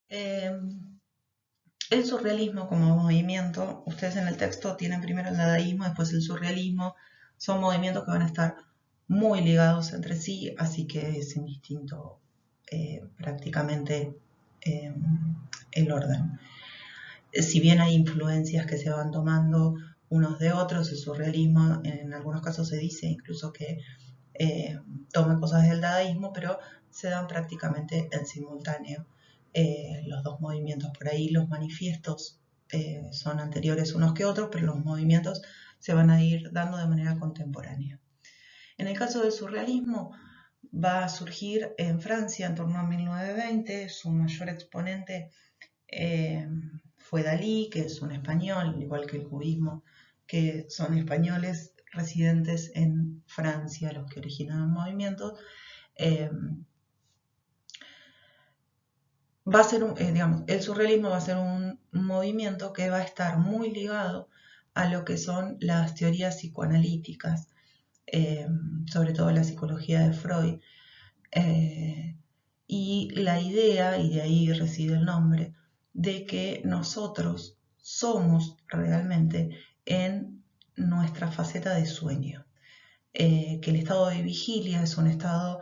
Eh, el surrealismo como movimiento, ustedes en el texto tienen primero el dadaísmo, después el surrealismo, son movimientos que van a estar muy ligados entre sí, así que es indistinto prácticamente eh, el orden. Si bien hay influencias que se van tomando unos de otros, el surrealismo en algunos casos se dice incluso que toma cosas del dadaísmo, pero se dan prácticamente en simultáneo los dos movimientos. Por ahí los manifiestos son anteriores unos que otros, pero los movimientos se van a ir dando de manera contemporánea. En el caso del surrealismo, va a surgir en Francia en torno a 1920, su mayor exponente eh, fue Dalí, que es un español, igual que el cubismo, que son españoles residentes en Francia, los que originaron movimientos. Eh, va a ser digamos, el surrealismo va a ser un movimiento que va a estar muy ligado a lo que son las teorías psicoanalíticas, eh, sobre todo la psicología de Freud, y la idea, y de ahí reside el nombre, de que nosotros somos realmente en nuestra faceta de sueño, que el estado de vigilia es un estado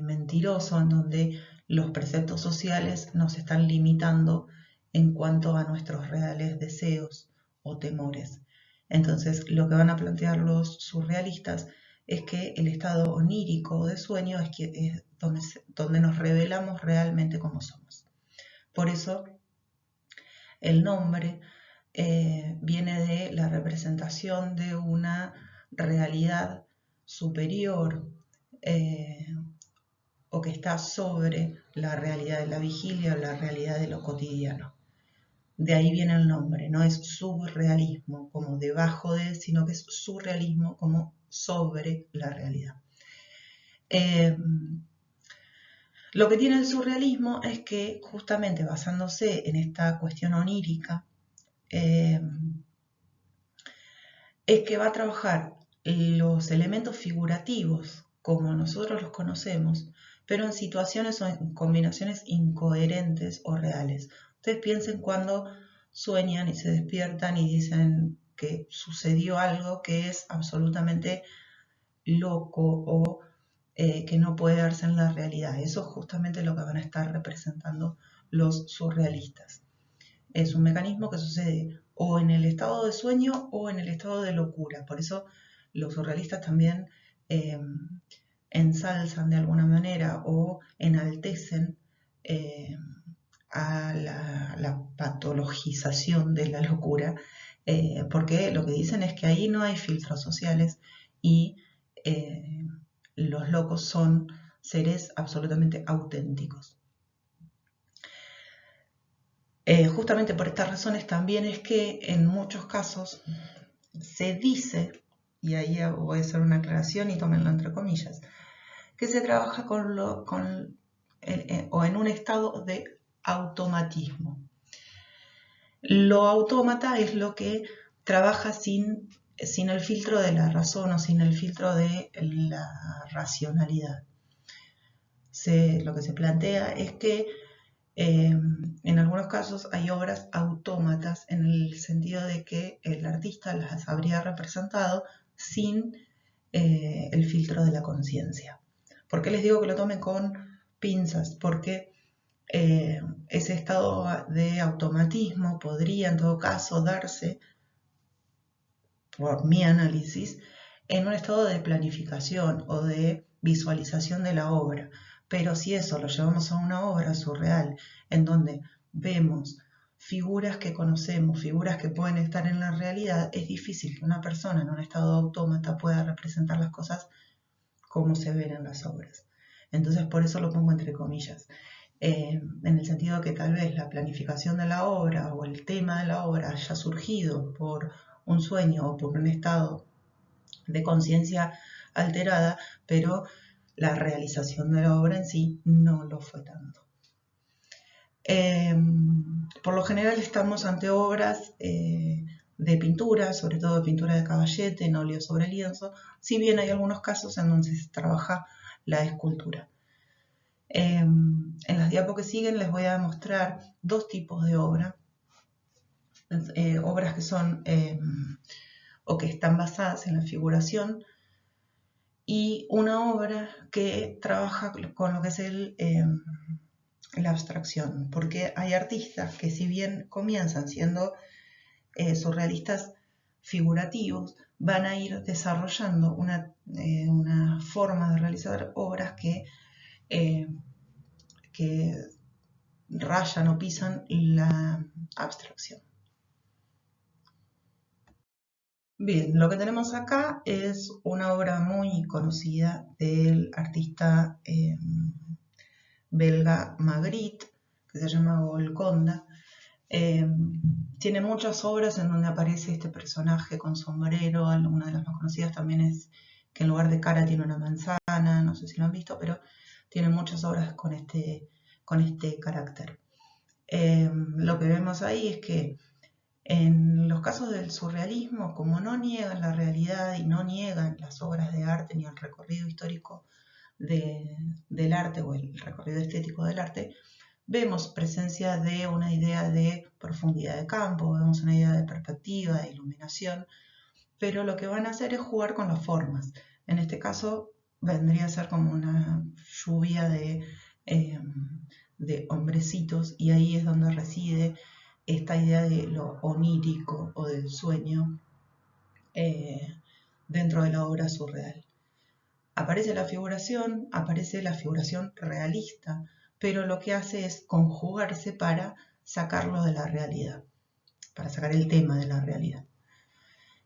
mentiroso en donde los preceptos sociales nos están limitando en cuanto a nuestros reales deseos o temores. Entonces, lo que van a plantear los surrealistas es que el estado onírico de sueño es donde nos revelamos realmente cómo somos. Por eso, el nombre viene de la representación de una realidad superior o que está sobre la realidad de la vigilia o la realidad de lo cotidiano. De ahí viene el nombre, no es subrealismo como debajo de, sino que es surrealismo como sobre la realidad. Lo que tiene el surrealismo es que justamente basándose en esta cuestión onírica, es que va a trabajar los elementos figurativos como nosotros los conocemos, pero en situaciones o en combinaciones incoherentes o reales. Ustedes piensen cuando sueñan y se despiertan y dicen que sucedió algo que es absolutamente loco o que no puede darse en la realidad. Eso es justamente lo que van a estar representando los surrealistas. Es un mecanismo que sucede o en el estado de sueño o en el estado de locura. Por eso los surrealistas también eh, ensalzan de alguna manera o enaltecen eh, a la patologización de la locura, porque lo que dicen es que ahí no hay filtros sociales y los locos son seres absolutamente auténticos. Justamente por estas razones también es que en muchos casos se dice, y ahí voy a hacer una aclaración y tómenlo entre comillas, que se trabaja o en un estado de automatismo. Lo autómata es lo que trabaja sin el filtro de la razón o sin el filtro de la racionalidad. Lo que se plantea es que en algunos casos hay obras autómatas en el sentido de que el artista las habría representado sin el filtro de la conciencia. ¿Por qué les digo que lo tomen con pinzas? Porque ese estado de automatismo podría en todo caso darse, por mi análisis, en un estado de planificación o de visualización de la obra. Pero si eso lo llevamos a una obra surreal, en donde vemos figuras que conocemos, figuras que pueden estar en la realidad, es difícil que una persona en un estado autómata pueda representar las cosas como se ven en las obras. Entonces por eso lo pongo entre comillas. En el sentido de que tal vez la planificación de la obra o el tema de la obra haya surgido por un sueño o por un estado de conciencia alterada, pero la realización de la obra en sí no lo fue tanto. Por lo general estamos ante obras de pintura, sobre todo de pintura de caballete, en óleo sobre lienzo, si bien hay algunos casos en donde se trabaja la escultura. En las diapos que siguen les voy a mostrar dos tipos de obras que son o que están basadas en la figuración, y una obra que trabaja con lo que es la abstracción, porque hay artistas que, si bien comienzan siendo surrealistas figurativos, van a ir desarrollando una forma de realizar obras que rayan o pisan la abstracción. Bien, lo que tenemos acá es una obra muy conocida del artista belga Magritte, que se llama Golconda. Tiene muchas obras en donde aparece este personaje con sombrero. Una de las más conocidas también es que en lugar de cara tiene una manzana, no sé si lo han visto, pero tiene muchas obras con este carácter. Lo que vemos ahí es que en los casos del surrealismo, como no niegan la realidad y no niegan las obras de arte ni el recorrido histórico del arte o el recorrido estético del arte, vemos presencia de una idea de profundidad de campo, vemos una idea de perspectiva, de iluminación, pero lo que van a hacer es jugar con las formas. En este caso vendría a ser como una lluvia de hombrecitos, y ahí es donde reside esta idea de lo onírico o del sueño dentro de la obra surreal. Aparece la figuración realista, pero lo que hace es conjugarse para sacarlo de la realidad, para sacar el tema de la realidad.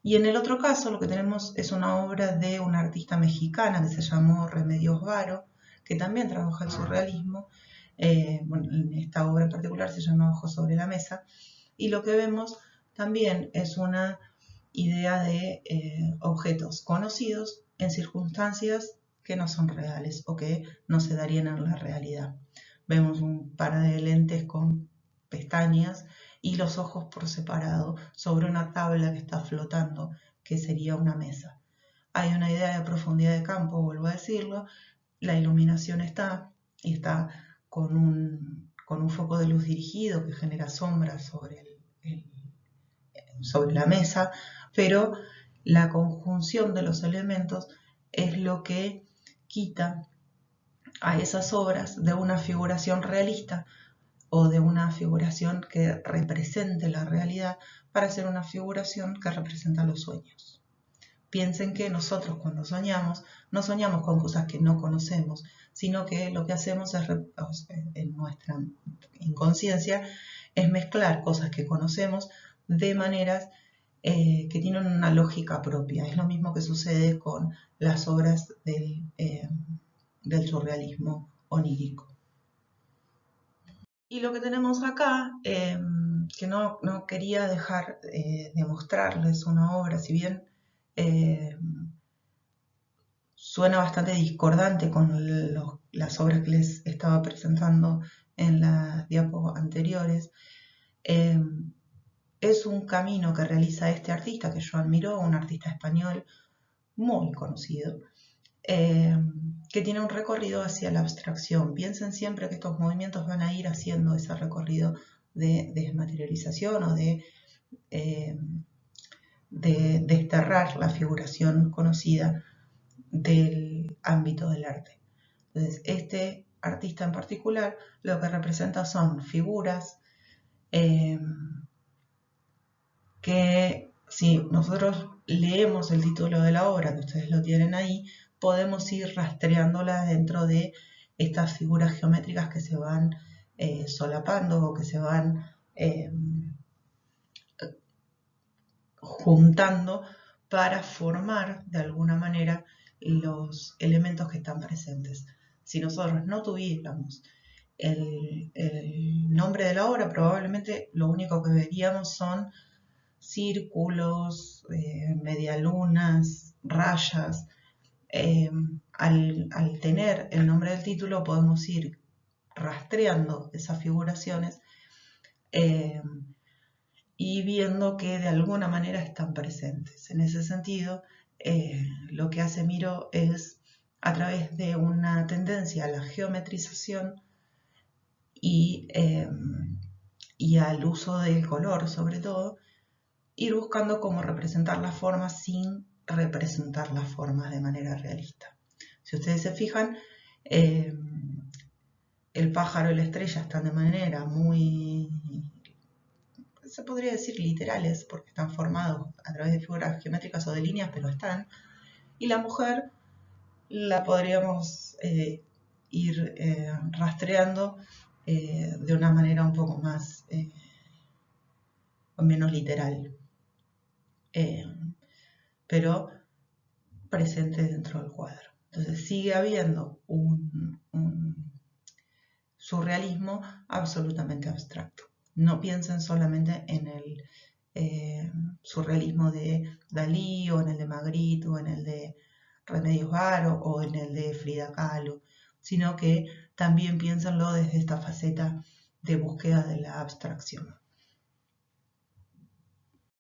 Y en el otro caso lo que tenemos es una obra de una artista mexicana que se llamó Remedios Varo, que también trabaja el surrealismo. En esta obra en particular se llama Ojos sobre la mesa, y lo que vemos también es una idea de objetos conocidos en circunstancias que no son reales o que no se darían en la realidad. Vemos un par de lentes con pestañas y los ojos por separado sobre una tabla que está flotando, que sería una mesa. Hay una idea de profundidad de campo, vuelvo a decirlo. La iluminación está con un foco de luz dirigido que genera sombras sobre la mesa, pero la conjunción de los elementos es lo que quita a esas obras de una figuración realista o de una figuración que represente la realidad para hacer una figuración que representa los sueños. Piensen que nosotros, cuando soñamos, no soñamos con cosas que no conocemos, sino que lo que hacemos en nuestra inconsciencia es mezclar cosas que conocemos de maneras que tienen una lógica propia. Es lo mismo que sucede con las obras del surrealismo onírico. Y lo que tenemos acá, que no quería dejar de mostrarles una obra, si bien suena bastante discordante con las obras que les estaba presentando en las diapos anteriores. Es un camino que realiza este artista que yo admiro, un artista español muy conocido, que tiene un recorrido hacia la abstracción. Piensen siempre que estos movimientos van a ir haciendo ese recorrido de desmaterialización o de desterrar la figuración conocida del ámbito del arte. Entonces, este artista en particular lo que representa son figuras que, si nosotros leemos el título de la obra, que ustedes lo tienen ahí, podemos ir rastreándola dentro de estas figuras geométricas que se van solapando o que se van juntando para formar de alguna manera los elementos que están presentes. Si nosotros no tuviéramos el nombre de la obra, probablemente lo único que veríamos son círculos, medialunas, rayas. Al tener el nombre del título podemos ir rastreando esas figuraciones y viendo que de alguna manera están presentes. En ese sentido, lo que hace Miro es a través de una tendencia a la geometrización y al uso del color, sobre todo, ir buscando cómo representar las formas sin representar las formas de manera realista. Si ustedes se fijan, el pájaro y la estrella están de manera muy, se podría decir literales, porque están formados a través de figuras geométricas o de líneas, pero están. Y la mujer la podríamos ir rastreando de una manera un poco más o menos literal, pero presente dentro del cuadro. Entonces sigue habiendo un surrealismo absolutamente abstracto. No piensen solamente en el surrealismo de Dalí o en el de Magritte o en el de Remedios Varo o en el de Frida Kahlo, sino que también piénsenlo desde esta faceta de búsqueda de la abstracción.